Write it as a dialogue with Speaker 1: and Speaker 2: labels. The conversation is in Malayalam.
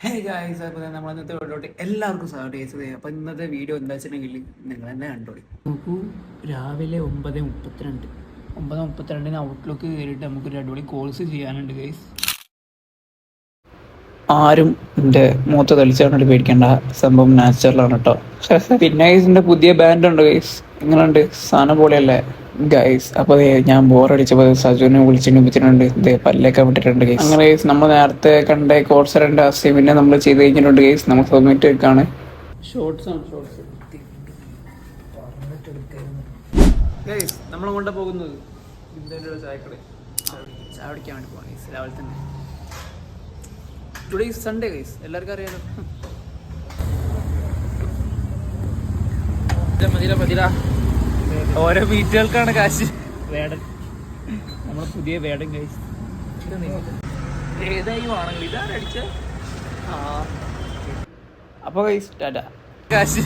Speaker 1: ഹേ ഗായ്സ്, അപ്പോൾ നമ്മൾ ഇന്നത്തെ വീഡിയോട്ട് എല്ലാവർക്കും സ്വാഗതം ചെയ്തത്. അപ്പോൾ ഇന്നത്തെ വീഡിയോ എന്താ വെച്ചിട്ടുണ്ടെങ്കിൽ നിങ്ങൾ തന്നെ കണ്ടോളി. നമുക്ക് രാവിലെ 9:32 ഔട്ട്ലുക്ക് കയറിയിട്ട് നമുക്കൊരു അടിപൊളി കോഴ്സ് ചെയ്യാനുണ്ട് ഗൈസ്. ആരും എൻ്റെ മുഖത്ത് തെളിച്ചാണ്ട് പേടിക്കേണ്ട, സംഭവം നാച്ചുറലാണ് കേട്ടോ. പിന്നെ ഗൈസിൻ്റെ പുതിയ ബാൻഡ് ഉണ്ട് ഗൈസ്, എങ്ങനെയുണ്ട്? സാധനം പോലെയല്ലേ ഗൈസ്? അപ്പോൾ ഞാൻ ബോറടിച്ചപ്പോൾ സജുവിനെ വിളിച്ചിട്ടുണ്ട്, ഇതേ പല്ലൊക്കെ വിട്ടിട്ടുണ്ട് ഗൈസ്. അങ്ങനെ ഗൈസ് നമ്മൾ നേരത്തെ കണ്ട കോഴ്സ് 2 അസൈൻമെന്റ് നമ്മൾ ചെയ്ത് കഴിഞ്ഞിട്ടുണ്ട് ഗൈസ്. നമ്മൾ സബ്മിറ്റ് വെക്കാണ്. ഷോർട്സ് ആണ് ഷോർട്സ് ഗൈസ്. നമ്മളങ്ങോട്ടാ പോകുന്നത് ചായക്കട ചായ കുടിക്കാൻ വേണ്ടി പോകാം ഗൈസ്. രാവിലെ തന്നെ ടുഡേ സൺഡേ ഗൈസ്, എല്ലാവർക്കും അറിയാലോ. മതില ഓരോ വീട്ടുകൾക്കാണ് കാശ്. വേടൻ, നമ്മളെ പുതിയ വേടൻ ഗൈസ്. ഏതായി ആണെങ്കിൽ ഇതാരടിച്ച അപ്പോൾ ഗൈസ് ടാറ്റ. കാശ്